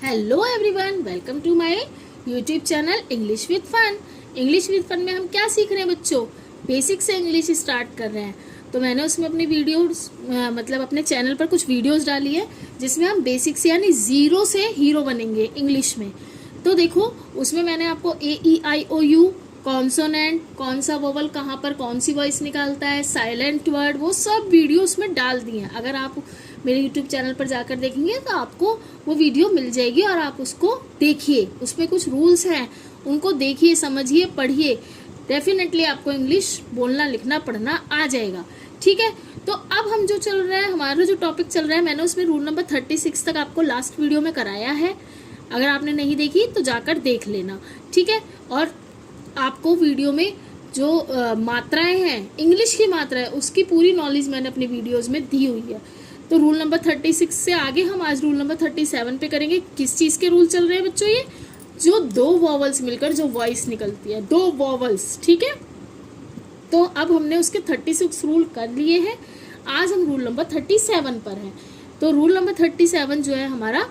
Hello everyone, welcome to my YouTube channel English with fun. English with fun में हम क्या सीख रहे हैं बच्चों? बेसिक से इंग्लिश स्टार्ट कर रहे हैं। तो मैंने उसमें अपनी वीडियोस मतलब अपने चैनल पर कुछ वीडियोस डाली है जिसमें हम बेसिक से यानी जीरो से हीरो बनेंगे इंग्लिश में। तो देखो, उसमें मैंने आपको AEIOU, कॉन्सोनेंट, कौन सा वोवल कहाँ पर कौन सी वॉइस निकालता है, साइलेंट वर्ड, वो सब वीडियो उसमें डाल दिए हैं। अगर आप मेरे यूट्यूब चैनल पर जाकर देखेंगे तो आपको वो वीडियो मिल जाएगी और आप उसको देखिए। उसमें कुछ रूल्स हैं, उनको देखिए, समझिए, पढ़िए। डेफिनेटली आपको इंग्लिश बोलना लिखना पढ़ना आ जाएगा। ठीक है, तो अब हम जो चल रहा है, हमारा जो टॉपिक चल रहा है, मैंने उसमें रूल नंबर 36 तक आपको लास्ट वीडियो में कराया है। अगर आपने नहीं देखी तो जाकर देख लेना। ठीक है, और आपको वीडियो में जो मात्राएं हैं, इंग्लिश की मात्रा है, उसकी पूरी नॉलेज मैंने अपनी वीडियोज में दी हुई है। तो रूल नंबर 36 से आगे हम आज रूल नंबर 37 पे करेंगे। किस चीज़ के रूल चल रहे हैं बच्चों? ये जो दो वॉवल्स मिलकर जो वॉइस निकलती है, दो वॉवल्स। ठीक है, तो अब हमने उसके 36 रूल कर लिए हैं। आज हम रूल नंबर 37 पर हैं। तो रूल नंबर 37 जो है हमारा,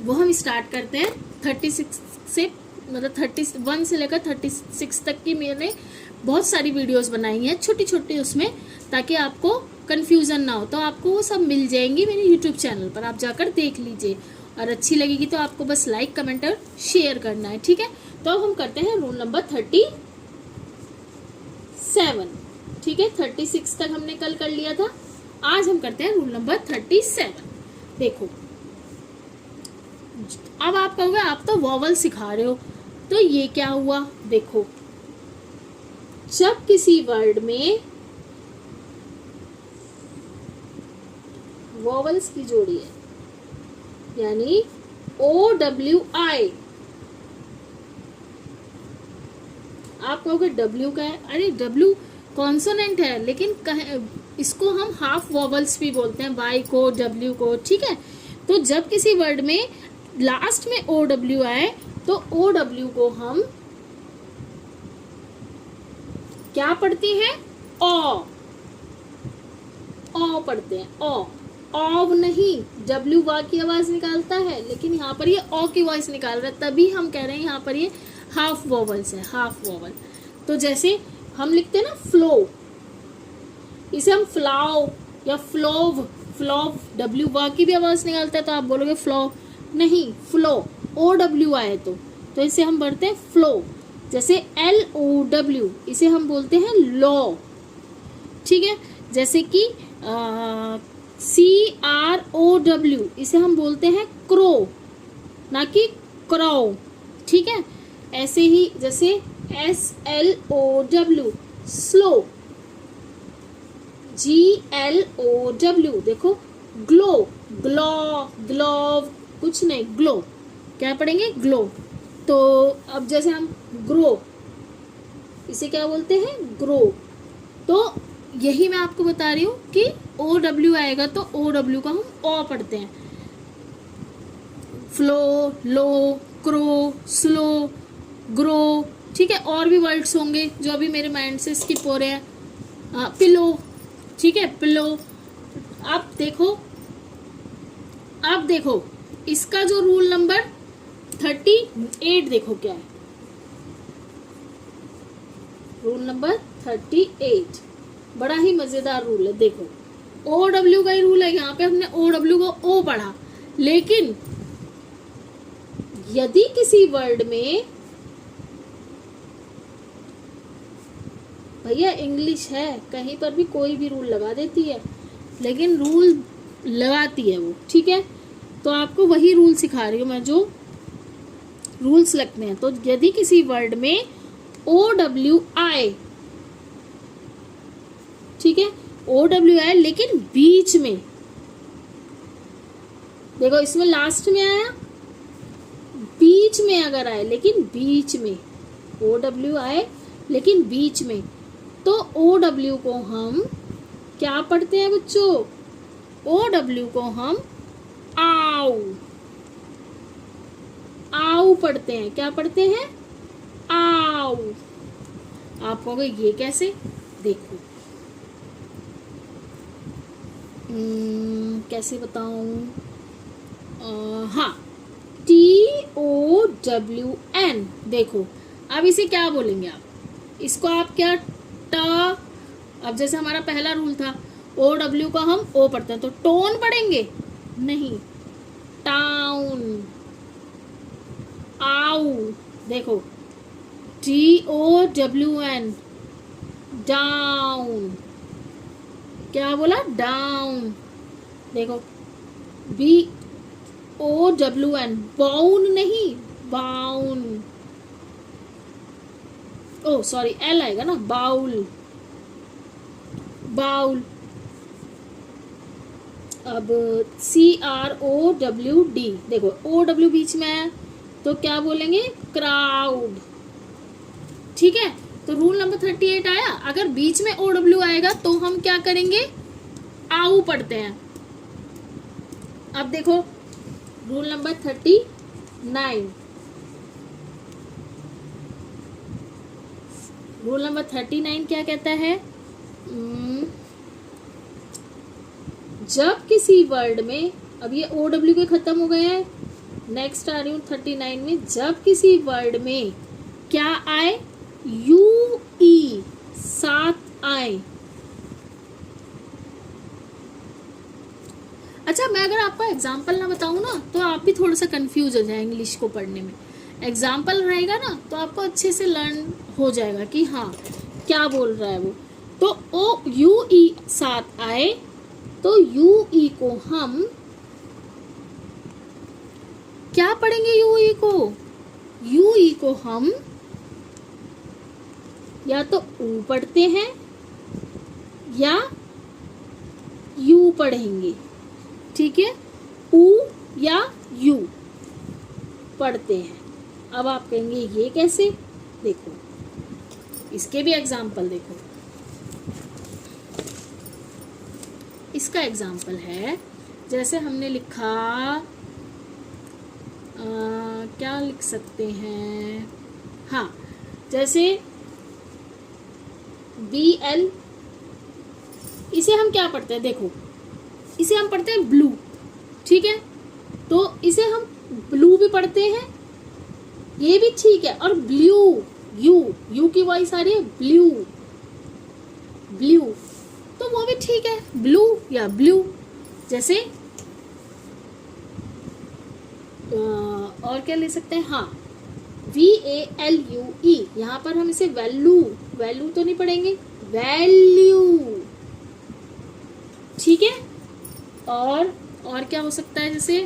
वो हम स्टार्ट करते हैं 36 से, मतलब 31 से लेकर 36 तक की मैंने बहुत सारी वीडियोस बनाई हैं छोटी छोटी उसमें, ताकि आपको कंफ्यूजन ना हो। तो आपको वो सब मिल जाएंगी मेरे यूट्यूब चैनल पर, आप जाकर देख लीजिए। और अच्छी लगेगी तो आपको बस लाइक, कमेंट और शेयर करना है। ठीक है, तो अब हम करते हैं रूल नंबर 37। ठीक है, 36 तक हमने कल कर लिया था। आज हम करते हैं रूल नंबर 37। देखो, अब आप कहोगे आप तो वॉवल सिखा रहे हो, तो ये क्या हुआ? देखो, जब किसी वर्ड में वॉवल्स की जोड़ी है, यानी OWI, आप कहोगे W का है। अरे W कॉन्सोनेंट है, लेकिन इसको हम हाफ वॉवल्स भी बोलते हैं, Y को, W को। ठीक है, तो जब किसी वर्ड में लास्ट में OW आए तो OW को हम क्या पढ़ते हैं? ओ पढ़ते हैं। ऑव नहीं, W वा की आवाज निकालता है, लेकिन यहाँ पर ये ओ की वॉइस निकाल रहा है, तभी हम कह रहे हैं यहाँ पर ये हाफ वॉवल्स है, हाफ वॉवल। तो जैसे हम लिखते हैं ना फ्लो, इसे हम फ्लाओ या फ्लोव, फ्लोव W वा की भी आवाज निकालता है, तो आप बोलोगे फ्लो नहीं, फ्लो। OW आए तो इसे हम पढ़ते हैं फ्लो। जैसे LOW, इसे हम बोलते हैं लो। ठीक है, जैसे कि CROW, इसे हम बोलते हैं क्रो, ना कि क्रो। ठीक है, ऐसे ही जैसे SLOW स्लो, GLOW देखो ग्लो, ग्लो, ग्लोव, कुछ नहीं, ग्लो। क्या पढ़ेंगे? ग्लो। तो अब जैसे हम ग्रो, इसे क्या बोलते हैं? ग्रो। तो यही मैं आपको बता रही हूँ कि OW आएगा तो OW का हम ओ पढ़ते हैं। फ्लो, लो, क्रो, स्लो, ग्रो। ठीक है, और भी वर्ड्स होंगे जो अभी मेरे माइंड से स्किप हो रहे हैं। पिलो, ठीक है, पिलो। अब देखो इसका जो रूल नंबर 38 देखो क्या है। रूल नंबर 38 बड़ा ही मजेदार रूल है। देखो, OW का ही रूल है। यहाँ पे हमने OW को ओ पढ़ा, लेकिन यदि किसी वर्ड में, भैया इंग्लिश है, कहीं पर भी कोई भी रूल लगा देती है, लेकिन रूल लगाती है वो। ठीक है, तो आपको वही रूल सिखा रही हूँ मैं, जो रूल्स लगते हैं। तो यदि किसी वर्ड में OW आए, ठीक है, OW आए, लेकिन बीच में, देखो इसमें लास्ट में आया, बीच में अगर आए, लेकिन बीच में OW आए लेकिन बीच में, तो OW को हम क्या पढ़ते हैं बच्चों? OW को हम आउ, आउ पढ़ते हैं। क्या पढ़ते हैं? आउ। आप कहोगे ये कैसे? देखो, कैसे बताऊं? हाँ, WN। देखो अब इसे क्या बोलेंगे आप, इसको आप क्या ट, अब जैसे हमारा पहला रूल था OW का हम O पढ़ते हैं तो टोन पढ़ेंगे नहीं, टाउन। आउ, देखो DOWN, डाउन। क्या बोला, डाउन। देखो BOWN, बाउन नहीं, बाउन। ओ सॉरी L आएगा ना, बाउल, बाउल। अब CROWD, देखो OW बीच में है तो क्या बोलेंगे, क्राउड। ठीक है, तो रूल नंबर 38 आया। अगर बीच में OW आएगा तो हम क्या करेंगे, आउ पढ़ते हैं। अब देखो रूल नंबर 39, रूल नंबर 39 क्या कहता है, जब किसी वर्ड में, अब ये OW के खत्म हो गए हैं, नेक्स्ट आ रही हूँ 39 में, जब किसी वर्ड में क्या आए, UE साथ आए। अच्छा, मैं अगर आपको एग्जाम्पल ना बताऊं ना तो आप भी थोड़ा सा कंफ्यूज हो जाए इंग्लिश को पढ़ने में। एग्जाम्पल रहेगा ना तो आपको अच्छे से लर्न हो जाएगा कि हाँ क्या बोल रहा है वो। तो UE साथ आए तो UE को हम क्या पढ़ेंगे, UE को हम या तो ऊ पढ़ते हैं या यू पढ़ेंगे। ठीक है, ऊ या यू पढ़ते हैं। अब आप कहेंगे ये कैसे, देखो इसके भी एग्जाम्पल देखो। इसका एग्जाम्पल है, जैसे हमने लिखा क्या लिख सकते हैं, हाँ जैसे BL, इसे हम क्या पढ़ते हैं, देखो इसे हम पढ़ते हैं ब्लू। ठीक है, तो इसे हम ब्लू भी पढ़ते हैं, ये भी ठीक है। और ब्लू, यू की वॉइस आ रही है, ब्लू, तो वो भी ठीक है, ब्लू या ब्लू। जैसे और क्या ले सकते हैं, हाँ VALUE, यहाँ पर हम इसे वैल्यू तो नहीं पढ़ेंगे, वैल्यू। ठीक है, और क्या हो सकता है, जैसे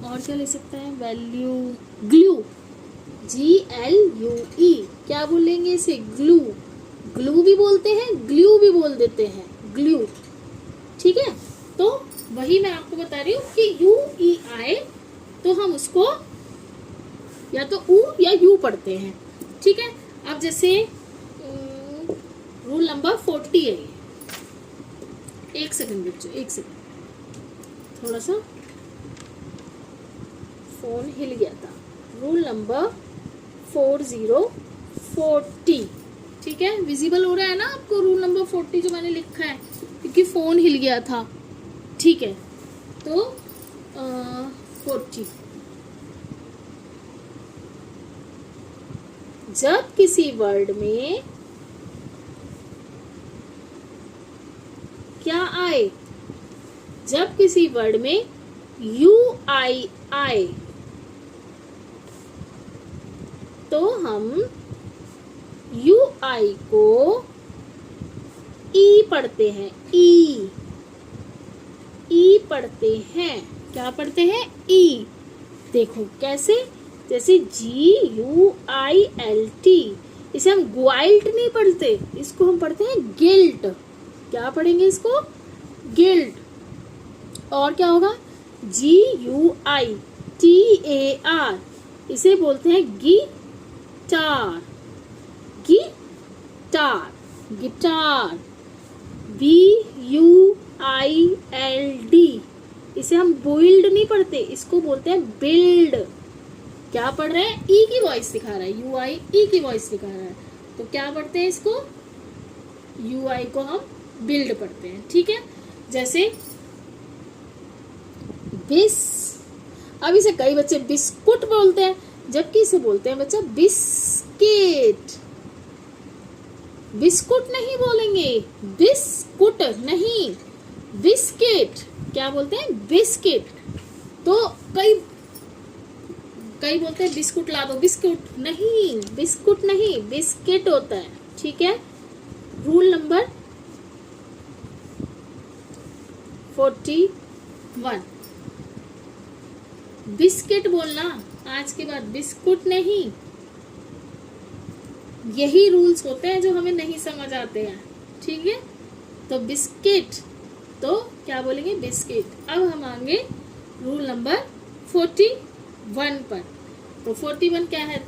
और क्या ले सकते हैं, वैल्यू, ग्लू, GLUE, क्या बोलेंगे इसे, ग्लू भी बोलते हैं, ग्लू भी बोल देते हैं, ग्लू। ठीक है, तो वही मैं आपको बता रही हूँ कि UE आए तो हम उसको या तो ऊ या यू पढ़ते हैं। ठीक है, अब जैसे रूल नंबर 40 है ये, एक सेकंड बच्चों, एक सेकंड, थोड़ा सा फोन हिल गया था। Rule number 40। ठीक है, विजिबल हो रहा है ना आपको रूल नंबर 40 जो मैंने लिखा है, क्योंकि फोन हिल गया था। ठीक है, तो 40, जब किसी वर्ड में क्या आए, जब किसी वर्ड में UI आए तो हम UI को E पढ़ते हैं, E पढ़ते हैं। क्या पढ़ते हैं, E। देखो कैसे, जैसे GUILT, इसे हम ग्वाइल्ट नहीं पढ़ते, इसको हम पढ़ते हैं गिल्ट। क्या पढ़ेंगे इसको, गिल्ट। और क्या होगा, GUITAR, इसे बोलते हैं गिटार, गिटार। BUILD, इसे हम बोइल्ड नहीं पढ़ते, इसको बोलते हैं बिल्ड। क्या पढ़ रहे हैं, ई की वॉइस दिखा रहा है, UI ई की वॉइस दिखा रहा है, तो क्या पढ़ते हैं इसको, UI को हम बिल्ड पढ़ते हैं। ठीक है, जैसे दिस, अब इसे कई बच्चे बिस्कुट बोलते हैं, जबकि इसे बोलते हैं बच्चा बिस्किट। बिस्कुट नहीं बोलेंगे, बिस्कुट नहीं, बिस्किट। क्या बोलते हैं? बिस्किट। तो कई बोलते हैं बिस्कुट ला दो, बिस्कुट नहीं, बिस्कुट नहीं, बिस्किट होता है। ठीक है। रूल नंबर 41, बिस्किट बोलना, आज के बाद बिस्कुट नहीं। यही रूल्स होते हैं जो हमें नहीं समझ आते हैं। ठीक है। तो बिस्किट, तो क्या बोलेंगे? बिस्किट। अब हम आएंगे रूल नंबर 41 पर। तो 41 क्या है?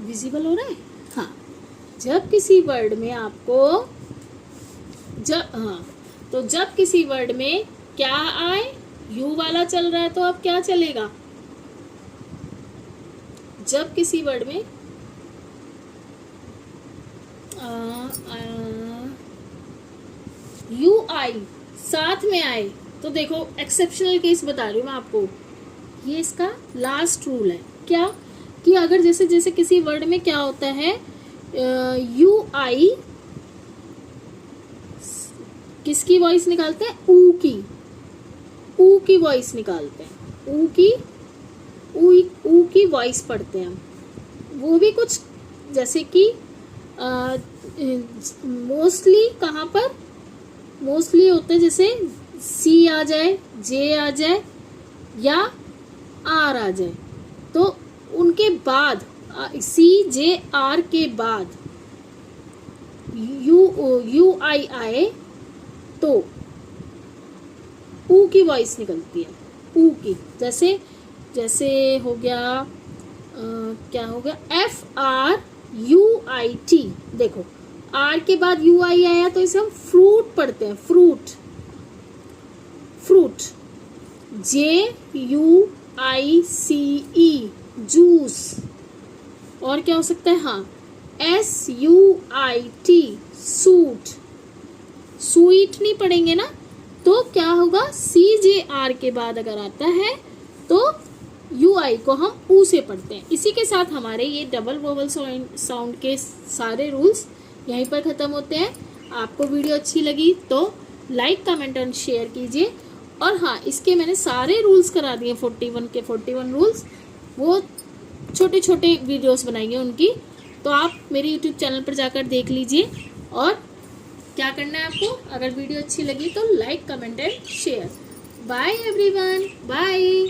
विजिबल हो रहा है? हाँ। जब किसी वर्ड में आपको जब किसी वर्ड में क्या आए, यू वाला चल रहा है तो अब क्या चलेगा? जब किसी वर्ड में यू आई साथ में आए तो देखो, एक्सेप्शनल केस बता रही हूँ मैं आपको, ये इसका लास्ट रूल है। क्या कि अगर जैसे जैसे किसी वर्ड में क्या होता है, यू आई किसकी वॉइस निकालते हैं? ऊ की वॉइस निकालते हैं। ऊ की वॉइस पढ़ते हैं हम। वो भी कुछ जैसे कि मोस्टली कहाँ पर मोस्टली होते हैं, जैसे सी आ जाए, जे आ जाए या आर आ जाए, तो उनके बाद सी जे आर के बाद यू आई आए तो ऊ की वॉइस निकलती है। ऊ की, जैसे हो गया क्या हो गया? F R you I T. देखो, आर के बाद यू आई आया तो इसे हम फ्रूट पढ़ते हैं। Fruit. J U I C E, juice. और क्या हो सकता है? हाँ, S U I T, suit. Sweet नहीं पढ़ेंगे ना, तो क्या होगा? सी जे आर के बाद अगर आता है तो यू आई को हम ऊ से पढ़ते हैं। इसी के साथ हमारे ये डबल वोवल साउंड के सारे रूल्स यहीं पर ख़त्म होते हैं। आपको वीडियो अच्छी लगी तो लाइक, कमेंट और शेयर कीजिए। और हाँ, इसके मैंने सारे रूल्स करा दिए, 41 के 41 रूल्स, वो छोटे छोटे वीडियोस बनाएंगे उनकी, तो आप मेरे यूट्यूब चैनल पर जाकर देख लीजिए। और क्या करना है आपको? अगर वीडियो अच्छी लगी तो like, comment and share. Bye everyone, bye.